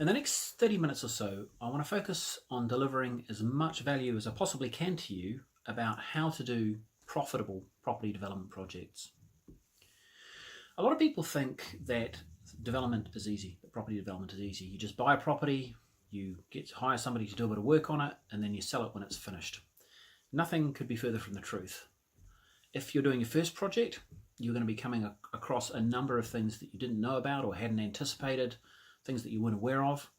In the next 30 minutes or so, I want to focus on delivering as much value as I possibly can to you about how to do profitable property development projects. A lot of people think that development is easy, that property development is easy. You just buy a property, you hire somebody to do a bit of work on it, and then you sell it when it's finished. Nothing could be further from the truth. If you're doing your first project, you're going to be coming across a number of things that you didn't know about or hadn't anticipated, things that you weren't aware of.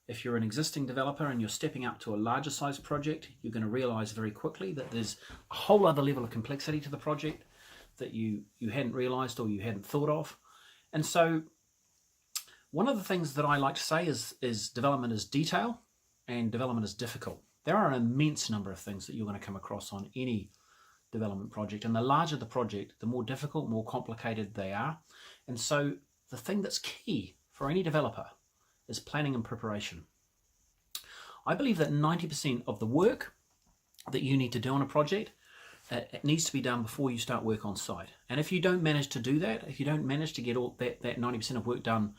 If you're an existing developer and you're stepping up to a larger size project, you're going to realize very quickly that there's a whole other level of complexity to the project that you hadn't realized or you hadn't thought of. And so one of the things that I like to say is development is detail and development is difficult. There are an immense number of things that you're going to come across on any development project, and the larger the project, the more difficult, more complicated they are. And so the thing that's key for any developer is planning and preparation. I believe that 90% of the work that you need to do on a project, it needs to be done before you start work on site. And if you don't manage to do that, if you don't manage to get all that 90% of work done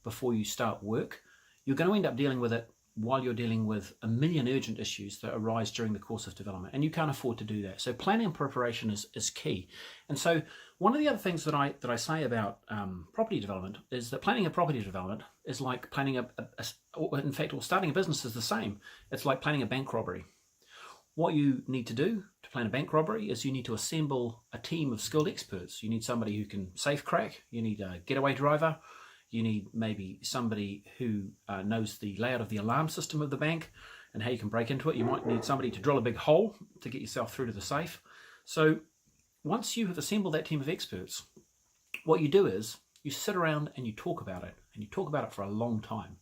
before you start work, you're going to end up dealing with it while you're dealing with a million urgent issues that arise during the course of development, and you can't afford to do that. So planning and preparation is key. And so one of the other things that I say about property development is that planning a property development is like planning starting a business is the same. It's like planning a bank robbery. What you need to do to plan a bank robbery is you need to assemble a team of skilled experts. You need somebody who can safe crack, you need a getaway driver, you need maybe somebody who knows the layout of the alarm system of the bank and how you can break into it. You might need somebody to drill a big hole to get yourself through to the safe. So once you have assembled that team of experts, what you do is you sit around and you talk about it, and you talk about it for a long time.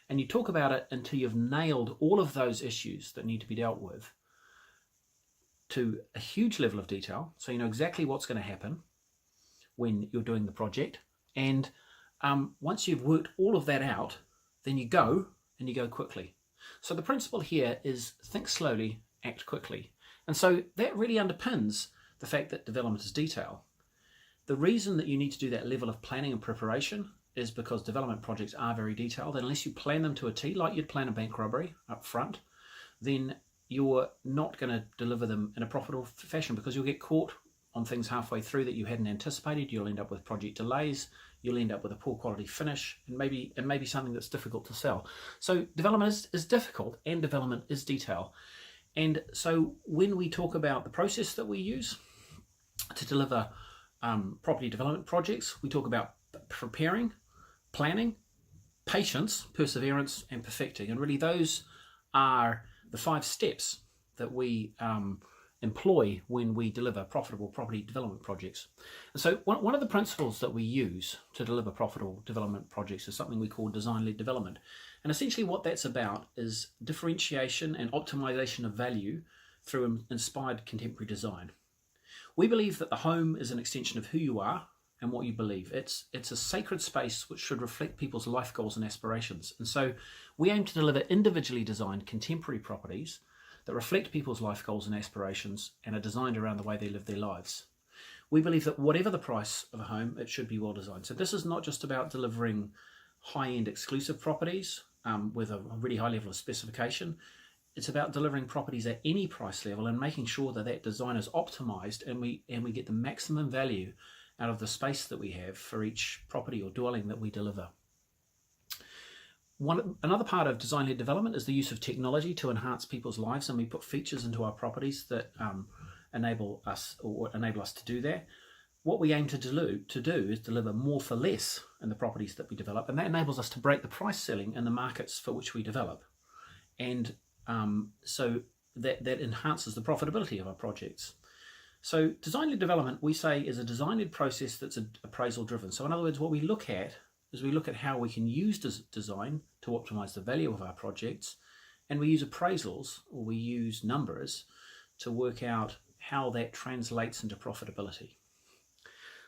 And you talk about it until you've nailed all of those issues that need to be dealt with to a huge level of detail, so you know exactly what's going to happen when you're doing the project. And once you've worked all of that out, then you go quickly. So the principle here is think slowly, act quickly. And so that really underpins the fact that development is detail. The reason that you need to do that level of planning and preparation is because development projects are very detailed, and unless you plan them to a T, like you'd plan a bank robbery up front, then you're not going to deliver them in a profitable fashion, because you'll get caught on things halfway through that you hadn't anticipated. You'll end up with project delays, you'll end up with a poor quality finish, and maybe something that's difficult to sell. So development is difficult, and development is detail. And so when we talk about the process that we use to deliver property development projects, we talk about preparing, planning, patience, perseverance, and perfecting. And really those are the 5 steps that we employ when we deliver profitable property development projects. And so one of the principles that we use to deliver profitable development projects is something we call design-led development. And essentially what that's about is differentiation and optimization of value through inspired contemporary design. We believe that the home is an extension of who you are and what you believe. It's a sacred space which should reflect people's life goals and aspirations. And so we aim to deliver individually designed contemporary properties that reflect people's life goals and aspirations and are designed around the way they live their lives. We believe that whatever the price of a home, it should be well designed. So this is not just about delivering high-end exclusive properties with a really high level of specification. It's about delivering properties at any price level and making sure that that design is optimized and we get the maximum value out of the space that we have for each property or dwelling that we deliver. Another part of design-led development is the use of technology to enhance people's lives, and we put features into our properties that enable us to do that. What we aim to do is deliver more for less in the properties that we develop, and that enables us to break the price ceiling in the markets for which we develop. And so that enhances the profitability of our projects. So design-led development, we say, is a design-led process that's appraisal driven. So in other words, what we look at is we look at how we can use design to optimize the value of our projects, and we use appraisals, or we use numbers, to work out how that translates into profitability.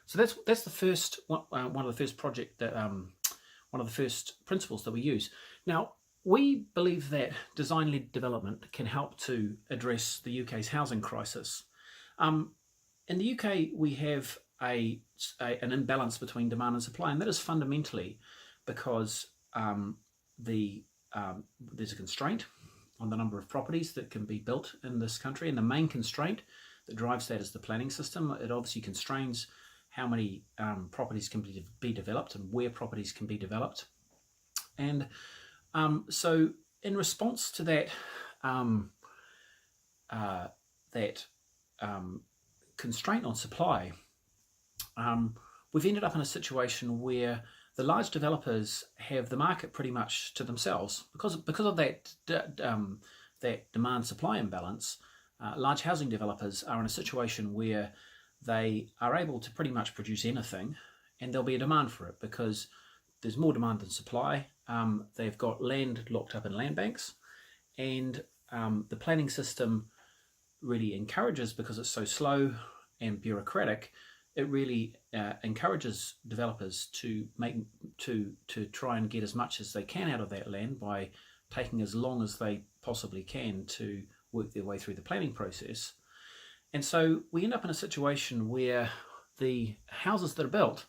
So that's the first one of the first principles that we use. Now, we believe that design-led development can help to address the UK's housing crisis. In the UK, we have an imbalance between demand and supply, and that is fundamentally because there's a constraint on the number of properties that can be built in this country, and the main constraint that drives that is the planning system. It obviously constrains how many properties can be developed and where properties can be developed. And so in response to that constraint on supply, we've ended up in a situation where the large developers have the market pretty much to themselves because of that demand-supply imbalance. Large housing developers are in a situation where they are able to pretty much produce anything, and there'll be a demand for it because there's more demand than supply. They've got land locked up in land banks, and the planning system really encourages, because it's so slow and bureaucratic, it really encourages developers to try and get as much as they can out of that land by taking as long as they possibly can to work their way through the planning process. And so we end up in a situation where the houses that are built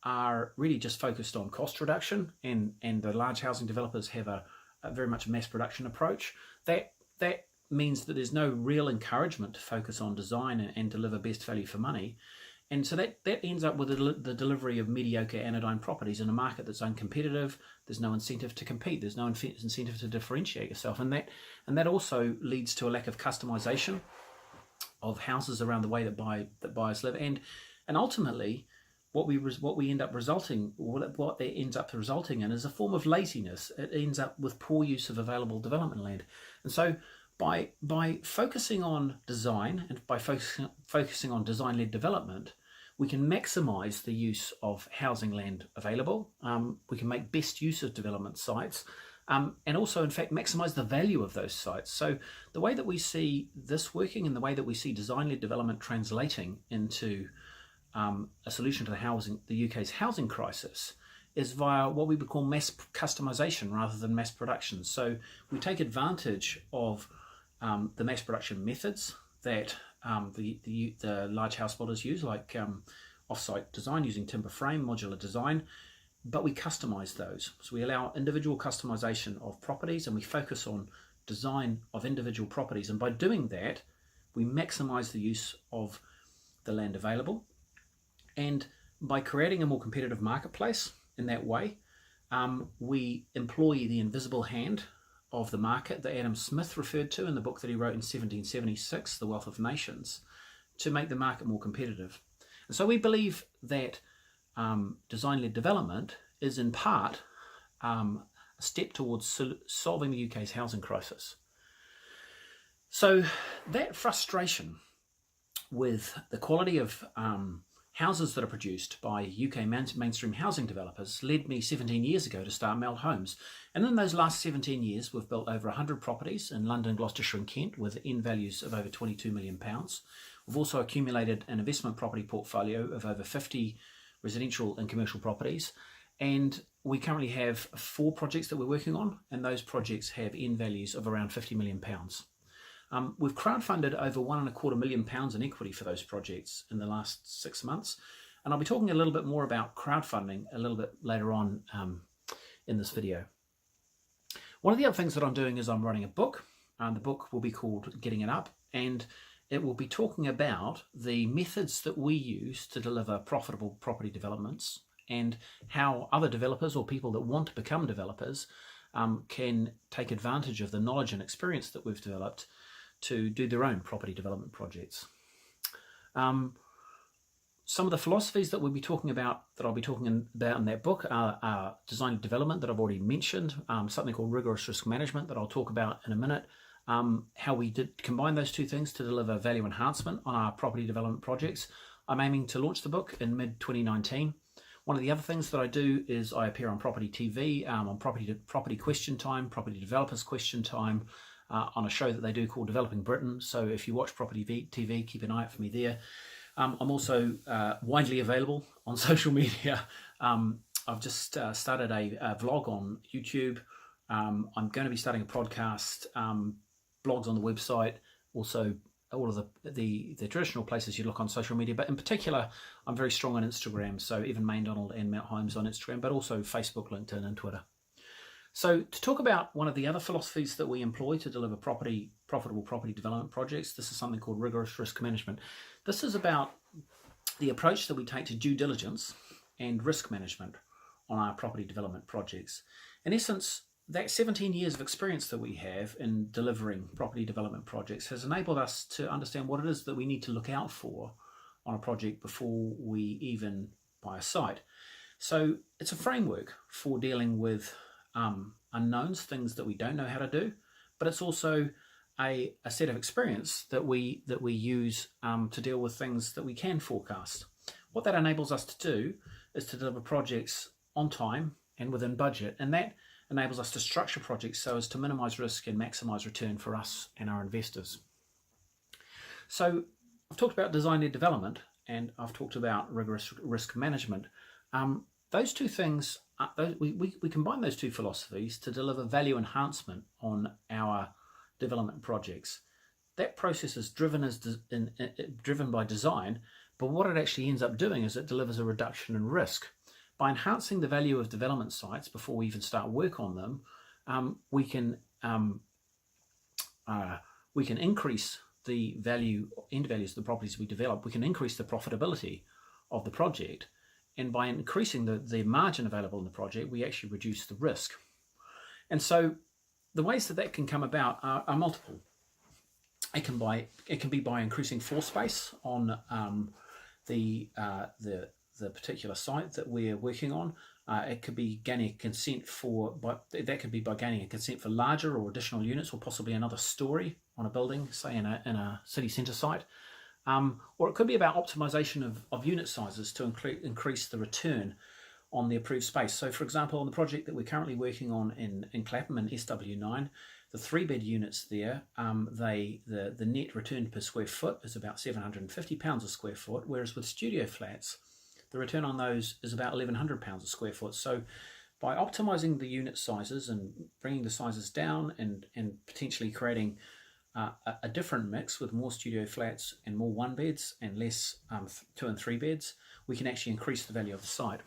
are really just focused on cost reduction, and the large housing developers have a very much mass production approach. That means that there's no real encouragement to focus on design and deliver best value for money. And so that ends up with the delivery of mediocre anodyne properties in a market that's uncompetitive. There's no incentive to compete. There's no incentive to differentiate yourself. And that also leads to a lack of customization of houses around the way that buyers live. And ultimately, what that ends up resulting in is a form of laziness. It ends up with poor use of available development land. And so by focusing on design and by focusing on design-led development, we can maximize the use of housing land available. We can make best use of development sites, and also, in fact, maximize the value of those sites. So the way that we see this working and the way that we see design-led development translating into a solution to the UK's housing crisis is via what we would call mass customization rather than mass production. So we take advantage of the mass production methods that the large house builders use, like off-site design using timber frame, modular design, but we customize those. So we allow individual customization of properties, and we focus on design of individual properties. And by doing that, we maximize the use of the land available. And by creating a more competitive marketplace in that way, we employ the invisible hand of the market that Adam Smith referred to in the book that he wrote in 1776, The Wealth of Nations, to make the market more competitive. And so we believe that design-led development is in part a step towards solving the UK's housing crisis. So that frustration with the quality of houses that are produced by UK mainstream housing developers led me 17 years ago to start Meld Homes. And in those last 17 years, we've built over 100 properties in London, Gloucestershire and Kent with end values of over £22 million. We've also accumulated an investment property portfolio of over 50 residential and commercial properties. And we currently have 4 projects that we're working on, and those projects have end values of around £50 million. We've crowdfunded over £1.25 million in equity for those projects in the last 6 months. And I'll be talking a little bit more about crowdfunding a little bit later on in this video. One of the other things that I'm doing is I'm writing a book. The book will be called Getting It Up, and it will be talking about the methods that we use to deliver profitable property developments and how other developers or people that want to become developers can take advantage of the knowledge and experience that we've developed to do their own property development projects. Some of the philosophies that we'll be talking about, that I'll be talking about in that book, are design development that I've already mentioned, something called rigorous risk management that I'll talk about in a minute, how we did combine those two things to deliver value enhancement on our property development projects. I'm aiming to launch the book in mid-2019. One of the other things that I do is I appear on Property TV, on Property Question Time, Property Developers Question Time, on a show that they do called Developing Britain. So if you watch Property TV, keep an eye out for me there. I'm also widely available on social media. I've just started a vlog on YouTube. I'm going to be starting a podcast, blogs on the website, also all of the traditional places you look on social media, but in particular, I'm very strong on Instagram, so even Maindonald and Mount Holmes on Instagram, but also Facebook, LinkedIn and Twitter. So to talk about one of the other philosophies that we employ to deliver profitable property development projects, this is something called rigorous risk management. This is about the approach that we take to due diligence and risk management on our property development projects. In essence, that 17 years of experience that we have in delivering property development projects has enabled us to understand what it is that we need to look out for on a project before we even buy a site. So it's a framework for dealing with unknowns, things that we don't know how to do, but it's also a set of experience that we use to deal with things that we can forecast. What that enables us to do is to deliver projects on time and within budget, and that enables us to structure projects so as to minimize risk and maximize return for us and our investors. So I've talked about design-led development and I've talked about rigorous risk management. Those two things, we combine those two philosophies to deliver value enhancement on our development projects. That process is driven by design, but what it actually ends up doing is it delivers a reduction in risk. By enhancing the value of development sites before we even start work on them, we can increase the end values of the properties we develop. We can increase the profitability of the project, and by increasing the margin available in the project, we actually reduce the risk. And so the ways that can come about are multiple. It can be by increasing floor space on the particular site that we're working on. It could be gaining consent that could be by gaining a consent for larger or additional units, or possibly another story on a building, say in a city centre site. Or it could be about optimization of unit sizes to increase the return on the approved space. So for example, on the project that we're currently working on in Clapham in SW9, the 3-bed units there, the net return per square foot is about £750 a square foot, whereas with studio flats, the return on those is about £1,100 a square foot. So by optimizing the unit sizes and bringing the sizes down and potentially creating a different mix with more studio flats and more 1-beds and less 2 and 3 beds, we can actually increase the value of the site.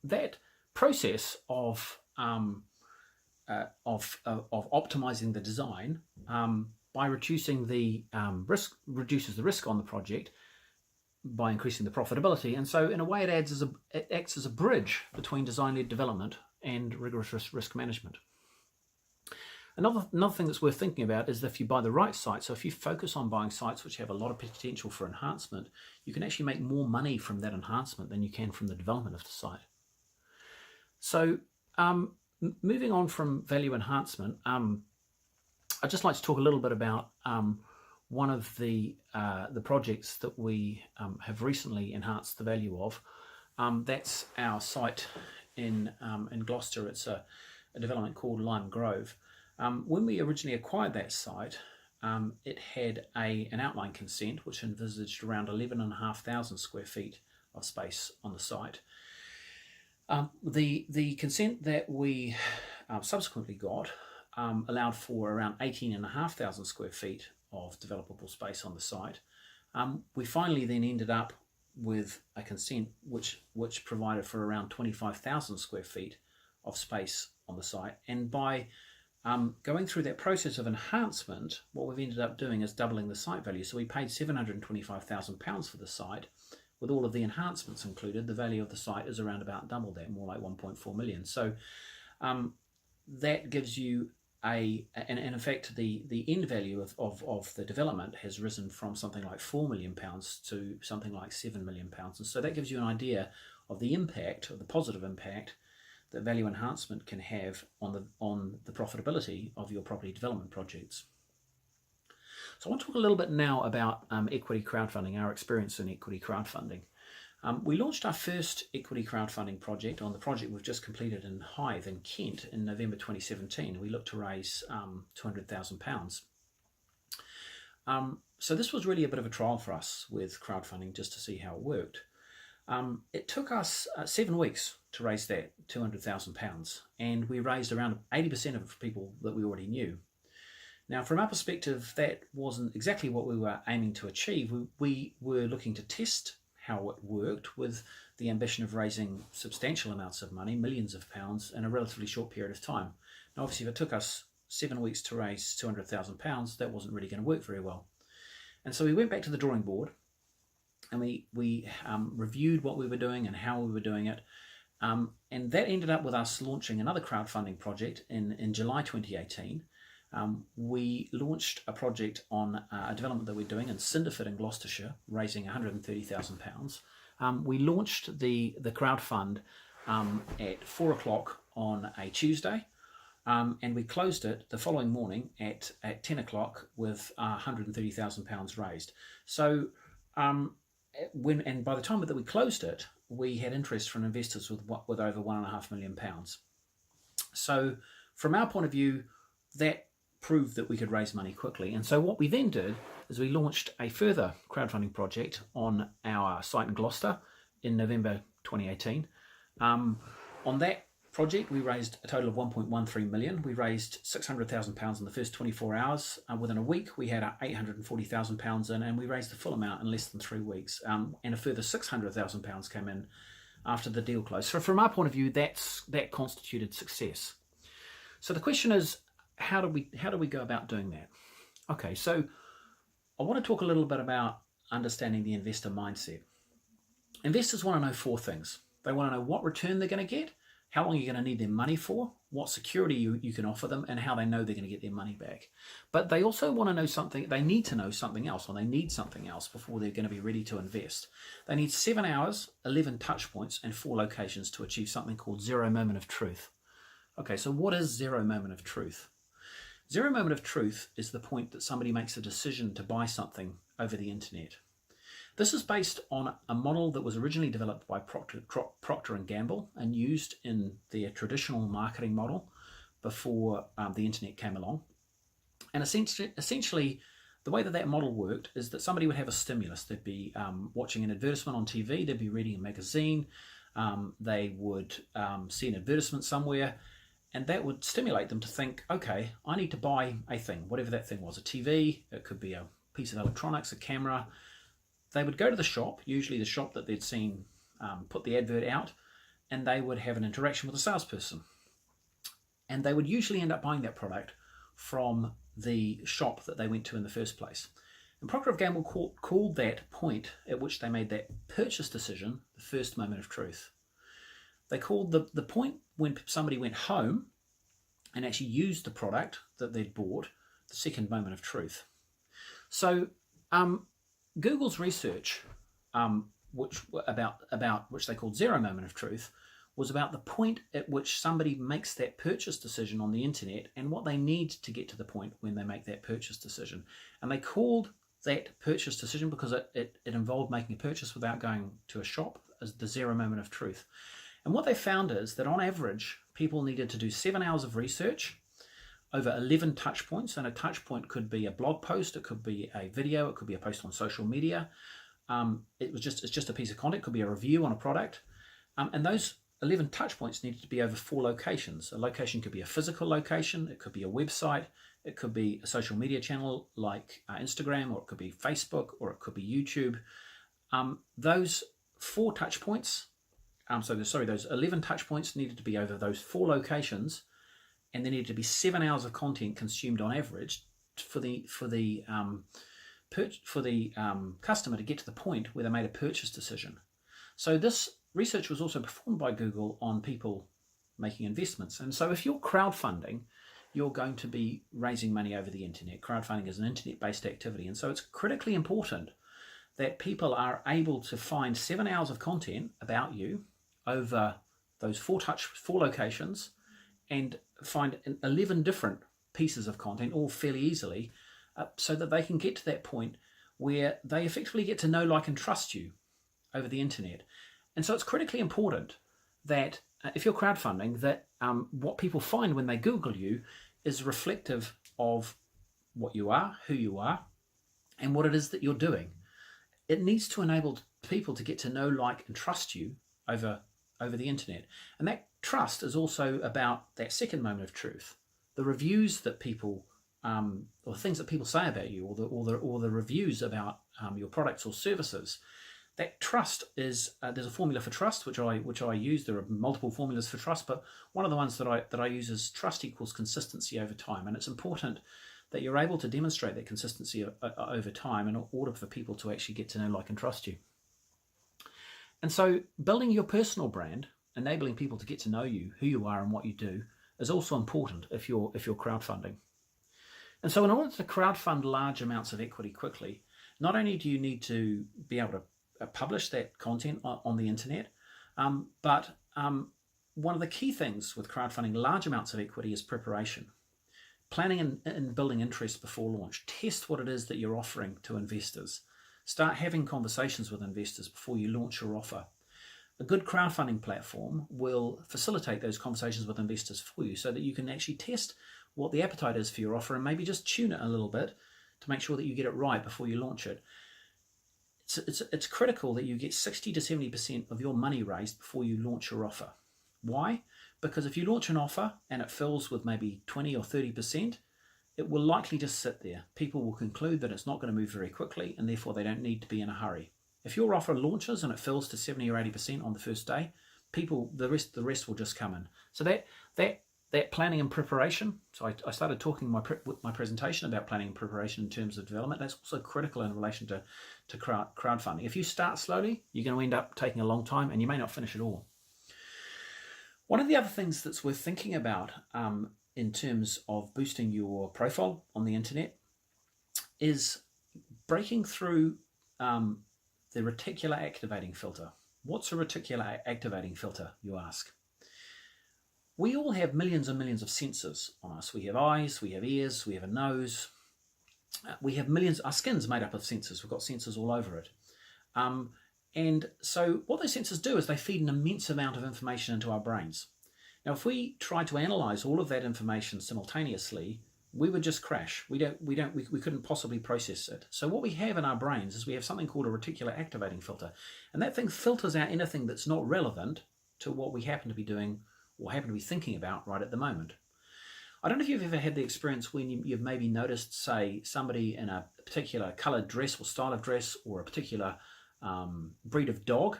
That process of optimizing the design by reducing the risk, reduces the risk on the project by increasing the profitability, and so in a way it acts as a bridge between design-led development and rigorous risk management. Another thing that's worth thinking about is that if you buy the right site, so if you focus on buying sites which have a lot of potential for enhancement, you can actually make more money from that enhancement than you can from the development of the site. So moving on from value enhancement, I'd just like to talk a little bit about one of the projects that we have recently enhanced the value of. That's our site in Gloucester. It's a development called Lime Grove. When we originally acquired that site, it had an outline consent which envisaged around 11,500 square feet of space on the site. The consent that we subsequently got allowed for around 18,500 square feet of developable space on the site. We finally then ended up with a consent which provided for around 25,000 square feet of space on the site, and by going through that process of enhancement, what we've ended up doing is doubling the site value. So we paid £725,000 for the site. With all of the enhancements included, the value of the site is around about double that, more like 1.4 million. So that gives you and in fact the end value of the development has risen from something like £4 million to something like £7 million. And so that gives you an idea of the impact, of the positive impact that value enhancement can have on the profitability of your property development projects. So I want to talk a little bit now about equity crowdfunding, our experience in equity crowdfunding. We launched our first equity crowdfunding project on the project we've just completed in Hythe in Kent in November 2017. We looked to raise £200,000. So this was really a bit of a trial for us with crowdfunding, just to see how it worked. It took us 7 weeks to raise that £200,000, and we raised around 80% of people that we already knew. Now, from our perspective, that wasn't exactly what we were aiming to achieve. We were looking to test how it worked with the ambition of raising substantial amounts of money, millions of pounds, in a relatively short period of time. Now, obviously, if it took us 7 weeks to raise £200,000, that wasn't really going to work very well. And so we went back to the drawing board, and we reviewed what we were doing and how we were doing it. And that ended up with us launching another crowdfunding project in July 2018. We launched a project on a development that we're doing in Cinderford in Gloucestershire, raising £130,000. We launched the crowdfund at 4 o'clock on a Tuesday, and we closed it the following morning at 10 o'clock with £130,000 raised. So by the time that we closed it, we had interest from investors with over £1.5 million. So from our point of view, that proved that we could raise money quickly. And so what we then did is we launched a further crowdfunding project on our site in Gloucester in November 2018. On that project, we raised a total of 1.13 million. We raised £600,000 in the first 24 hours. Within a week, we had £840,000 in, and we raised the full amount in less than 3 weeks. And a further £600,000 came in after the deal closed. So from our point of view, that constituted success. So the question is, how do we go about doing that? Okay, so I want to talk a little bit about understanding the investor mindset. Investors want to know 4 things. They want to know what return they're going to get, how long you're going to need their money for, what security you can offer them, and how they know they're going to get their money back. But they also want to know something, they need to know something else, or they need something else before they're going to be ready to invest. They need 7 hours, 11 touch points, and 4 locations to achieve something called zero moment of truth. Okay, so what is zero moment of truth? Zero moment of truth is the point that somebody makes a decision to buy something over the internet. This is based on a model that was originally developed by Procter & Gamble and used in their traditional marketing model before the internet came along. And essentially, the way that model worked is that somebody would have a stimulus. They'd be watching an advertisement on TV, they'd be reading a magazine, they would see an advertisement somewhere, and that would stimulate them to think, okay, I need to buy a thing, whatever that thing was, a TV, it could be a piece of electronics, a camera. They would go to the shop, usually the shop that they'd seen put the advert out, and they would have an interaction with a salesperson. And they would usually end up buying that product from the shop that they went to in the first place. And Procter & Gamble called that point at which they made that purchase decision the first moment of truth. They called the point when somebody went home and actually used the product that they'd bought the second moment of truth. So Google's research, which they called zero moment of truth, was about the point at which somebody makes that purchase decision on the internet and what they need to get to the point when they make that purchase decision. And they called that purchase decision, because it involved making a purchase without going to a shop, as the zero moment of truth. And what they found is that on average, people needed to do 7 hours of research over 11 touch points. And a touch point could be a blog post, it could be a video, it could be a post on social media. It's just a piece of content, it could be a review on a product. And those 11 touch points needed to be over 4 locations. A location could be a physical location, it could be a website, it could be a social media channel like Instagram, or it could be Facebook, or it could be YouTube. Those 4 touch points, those 11 touch points needed to be over those 4 locations, and there needed to be 7 hours of content consumed on average for the customer to get to the point where they made a purchase decision. So this research was also performed by Google on people making investments. And so if you're crowdfunding, you're going to be raising money over the internet. Crowdfunding is an internet-based activity, and so it's critically important that people are able to find 7 hours of content about you over those 4 locations, and find 11 different pieces of content, all fairly easily, so that they can get to that point where they effectively get to know, like, and trust you over the internet. And so it's critically important that if you're crowdfunding, that what people find when they Google you is reflective of what you are, who you are, and what it is that you're doing. It needs to enable people to get to know, like, and trust you over the internet. And that trust is also about that second moment of truth, the reviews that people, or things that people say about you, or the reviews about your products or services. That trust is there's a formula for trust which I use. There are multiple formulas for trust, but one of the ones that I use is trust equals consistency over time, and it's important that you're able to demonstrate that consistency over time in order for people to actually get to know, like, and trust you. And so building your personal brand, enabling people to get to know you, who you are and what you do, is also important if you're crowdfunding. And so in order to crowdfund large amounts of equity quickly, not only do you need to be able to publish that content on the internet, but one of the key things with crowdfunding large amounts of equity is preparation. Planning and building interest before launch. Test what it is that you're offering to investors. Start having conversations with investors before you launch your offer. A good crowdfunding platform will facilitate those conversations with investors for you so that you can actually test what the appetite is for your offer and maybe just tune it a little bit to make sure that you get it right before you launch it. It's critical that you get 60 to 70% of your money raised before you launch your offer. Why? Because if you launch an offer and it fills with maybe 20 or 30%, it will likely just sit there. People will conclude that it's not going to move very quickly and therefore they don't need to be in a hurry. If your offer launches and it fills to 70 or 80% on the first day, the rest will just come in. So that planning and preparation, so I started talking with my presentation about planning and preparation in terms of development. That's also critical in relation to crowdfunding. If you start slowly, you're going to end up taking a long time and you may not finish at all. One of the other things that's worth thinking about in terms of boosting your profile on the internet is breaking through the reticular activating filter. What's a reticular activating filter, you ask? We all have millions and millions of sensors on us. We have eyes, we have ears, we have a nose. We have millions, our skin's made up of sensors. We've got sensors all over it. And so what those sensors do is they feed an immense amount of information into our brains. Now, if we tried to analyze all of that information simultaneously, we would just crash. We couldn't possibly process it. So what we have in our brains is we have something called a reticular activating filter. And that thing filters out anything that's not relevant to what we happen to be doing or happen to be thinking about right at the moment. I don't know if you've ever had the experience when you've maybe noticed, say, somebody in a particular coloured dress or style of dress, or a particular breed of dog,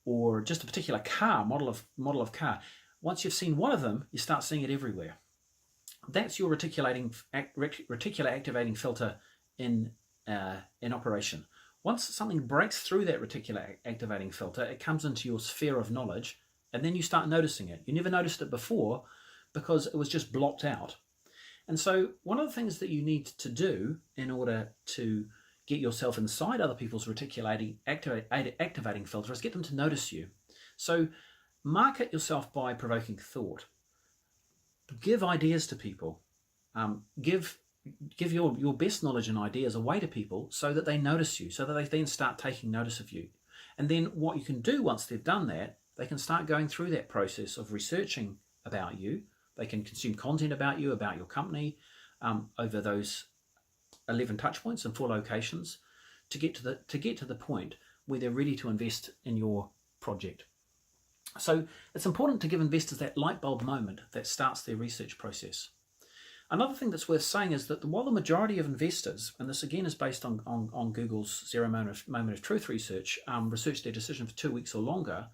or just a particular car, model of car. Once you've seen one of them, you start seeing it everywhere. That's your reticular activating filter in operation. Once something breaks through that reticular activating filter, it comes into your sphere of knowledge, and then you start noticing it. You never noticed it before because it was just blocked out. And so one of the things that you need to do in order to get yourself inside other people's reticular activating filter is get them to notice you. So market yourself by provoking thought. Give ideas to people. Give your best knowledge and ideas away to people so that they notice you, so that they then start taking notice of you. And then what you can do once they've done that, they can start going through that process of researching about you. They can consume content about you, about your company, over those 11 touch points and 4 locations to get to the point where they're ready to invest in your project. So it's important to give investors that light bulb moment that starts their research process. Another thing that's worth saying is that while the majority of investors, and this again is based on Google's Zero Moment of Truth research their decision for 2 weeks or longer,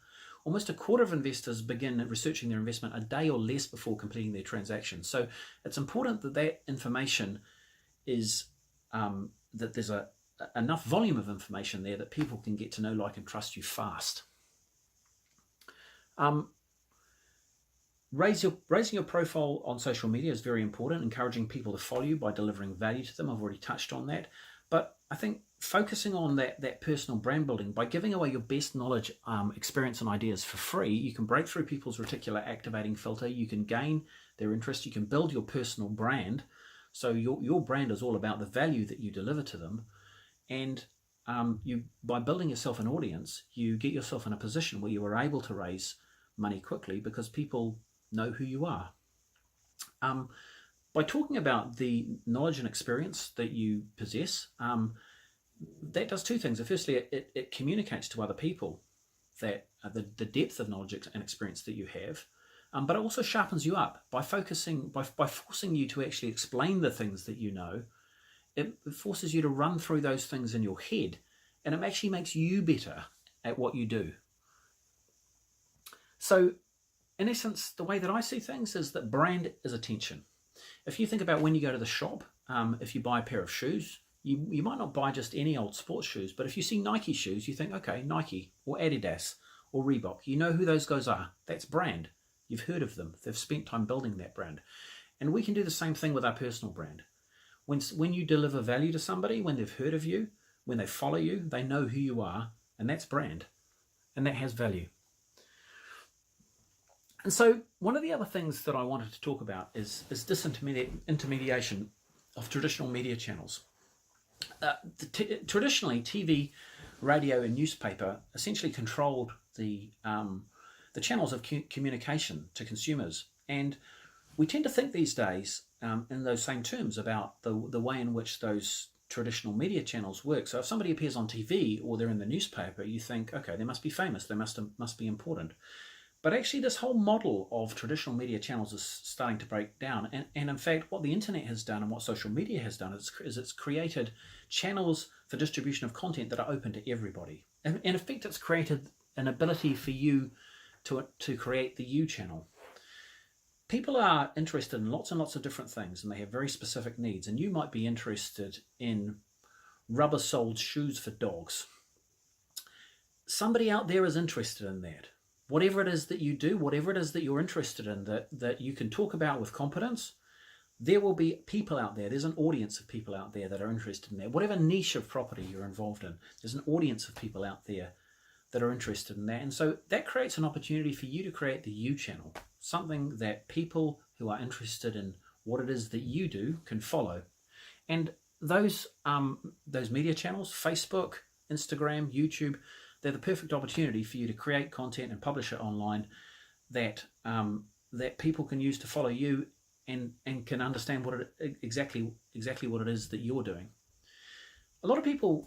almost a quarter of investors begin researching their investment a day or less before completing their transaction. So it's important that that information is, that there's enough volume of information there that people can get to know, like, and trust you fast. Raising your profile on social media is very important. Encouraging people to follow you by delivering value to them. I've already touched on that. But I think focusing on that personal brand building, by giving away your best knowledge, experience and ideas for free, you can break through people's reticular activating filter. You can gain their interest. You can build your personal brand. So your brand is all about the value that you deliver to them. And by building yourself an audience, you get yourself in a position where you are able to raise money quickly because people know who you are. By talking about the knowledge and experience that you possess, that does 2 things. Firstly, it communicates to other people that the depth of knowledge and experience that you have, but it also sharpens you up by forcing you to actually explain the things that you know. It forces you to run through those things in your head, and it actually makes you better at what you do. So in essence, the way that I see things is that brand is attention. If you think about when you go to the shop, if you buy a pair of shoes, you might not buy just any old sports shoes, but if you see Nike shoes, you think, okay, Nike or Adidas or Reebok, you know who those guys are. That's brand. You've heard of them. They've spent time building that brand. And we can do the same thing with our personal brand. When you deliver value to somebody, when they've heard of you, when they follow you, they know who you are, and that's brand. And that has value. And so one of the other things that I wanted to talk about is disintermediation of traditional media channels. Traditionally, TV, radio, and newspaper essentially controlled the channels of communication to consumers. And we tend to think these days in those same terms about the way in which those traditional media channels work. So if somebody appears on TV or they're in the newspaper, you think, okay, they must be famous, they must be important. But actually this whole model of traditional media channels is starting to break down. And in fact, what the internet has done and what social media has done is it's created channels for distribution of content that are open to everybody. And in effect, it's created an ability for you to create the you channel. People are interested in lots and lots of different things, and they have very specific needs. And you might be interested in rubber-soled shoes for dogs. Somebody out there is interested in that. Whatever it is that you do, whatever it is that you're interested in, that you can talk about with competence, there will be people out there. There's an audience of people out there that are interested in that. Whatever niche of property you're involved in, there's an audience of people out there that are interested in that. And so that creates an opportunity for you to create the you channel, something that people who are interested in what it is that you do can follow. And those media channels, Facebook, Instagram, YouTube, they're the perfect opportunity for you to create content and publish it online that people can use to follow you and can understand exactly what it is that you're doing. A lot of people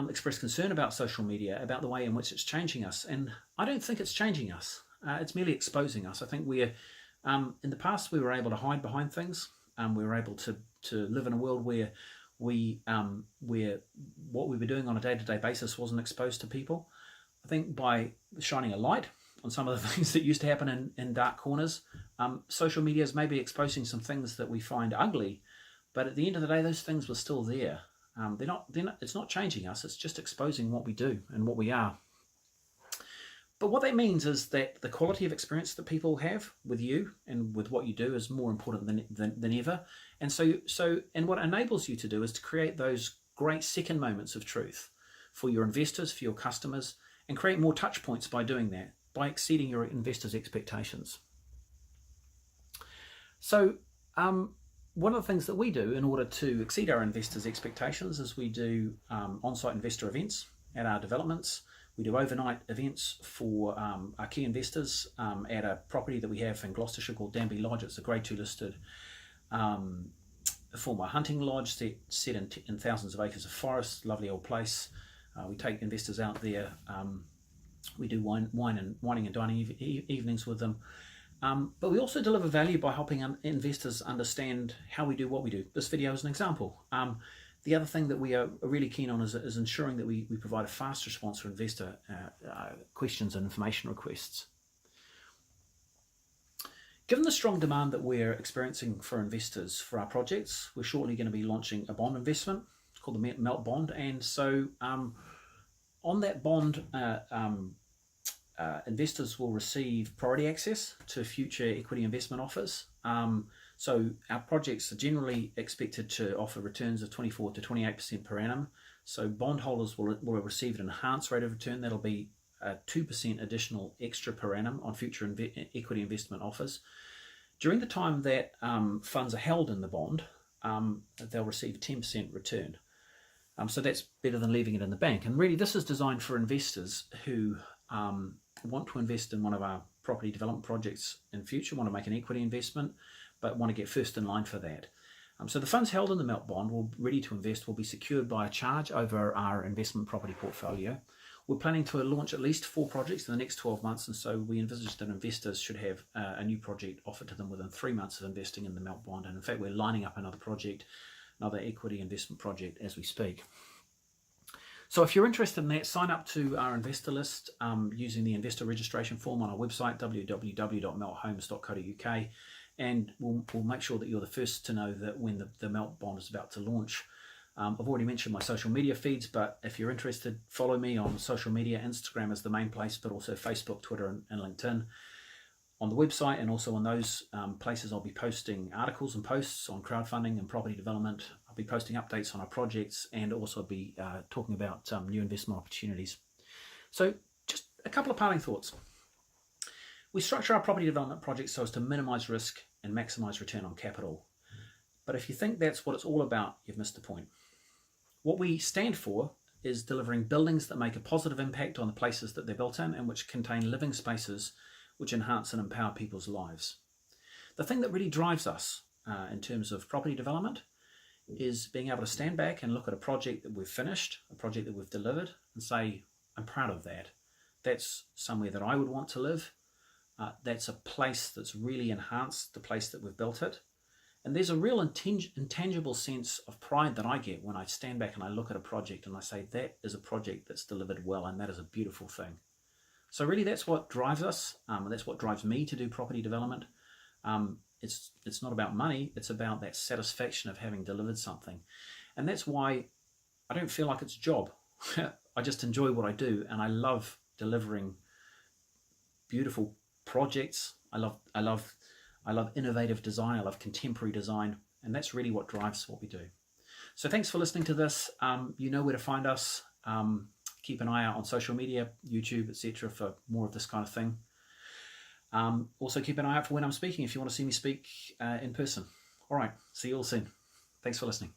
express concern about social media, about the way in which it's changing us, and I don't think it's changing us. It's merely exposing us. I think we're in the past we were able to hide behind things. We were able to live in a world where where what we were doing on a day-to-day basis wasn't exposed to people. I think by shining a light on some of the things that used to happen in dark corners, social media is maybe exposing some things that we find ugly, but at the end of the day, those things were still there. They're not, it's not changing us, it's just exposing what we do and what we are. But what that means is that the quality of experience that people have with you and with what you do is more important than ever. And and what it enables you to do is to create those great second moments of truth for your investors, for your customers, and create more touch points by doing that, by exceeding your investors' expectations. So one of the things that we do in order to exceed our investors' expectations is we do on-site investor events at our developments. We do overnight events for our key investors at a property that we have in Gloucestershire called Danby Lodge. It's a Grade 2 listed former hunting lodge set in thousands of acres of forest, lovely old place. We take investors out there. We do wining and dining evenings with them. But we also deliver value by helping investors understand how we do what we do. This video is an example. The other thing that we are really keen on is ensuring that we provide a fast response for investor questions and information requests. Given the strong demand that we're experiencing for investors for our projects, we're shortly going to be launching a bond investment called the Melt Bond. And so on that bond, investors will receive priority access to future equity investment offers. So our projects are generally expected to offer returns of 24 to 28% per annum. So bondholders will receive an enhanced rate of return. That'll be 2% additional extra per annum on future equity investment offers. During the time that funds are held in the bond, they'll receive 10% return. So that's better than leaving it in the bank. And really this is designed for investors who want to invest in one of our property development projects in future, want to make an equity investment, but want to get first in line for that. So the funds held in the Melt Bond, ready to invest, will be secured by a charge over our investment property portfolio. We're planning to launch at least 4 projects in the next 12 months, and so we envisage that investors should have a new project offered to them within 3 months of investing in the Melt Bond. And in fact, we're lining up another project, another equity investment project as we speak. So if you're interested in that, sign up to our investor list using the investor registration form on our website, www.melthomes.co.uk, and we'll make sure that you're the first to know that when the Melt bond is about to launch. I've already mentioned my social media feeds, but if you're interested, follow me on social media. Instagram is the main place, but also Facebook, Twitter, and LinkedIn. On the website and also on those places, I'll be posting articles and posts on crowdfunding and property development. I'll be posting updates on our projects and also be talking about new investment opportunities. So just a couple of parting thoughts. We structure our property development projects so as to minimize risk and maximize return on capital. But if you think that's what it's all about, you've missed the point. What we stand for is delivering buildings that make a positive impact on the places that they're built in and which contain living spaces which enhance and empower people's lives. The thing that really drives us in terms of property development is being able to stand back and look at a project that we've finished, a project that we've delivered, and say, I'm proud of that. That's somewhere that I would want to live. That's a place that's really enhanced the place that we've built it. And there's a real intangible sense of pride that I get when I stand back and I look at a project and I say, that is a project that's delivered well, and that is a beautiful thing. So really that's what drives us, and that's what drives me to do property development. It's not about money, it's about that satisfaction of having delivered something. And that's why I don't feel like it's a job. I just enjoy what I do, and I love delivering beautiful projects. I love innovative design, I love contemporary design, and that's really what drives what we do. So thanks for listening to this. You know where to find us. Keep an eye out on social media, YouTube, etc. for more of this kind of thing. Also keep an eye out for when I'm speaking if you want to see me speak in person. All right, see you all soon. Thanks for listening.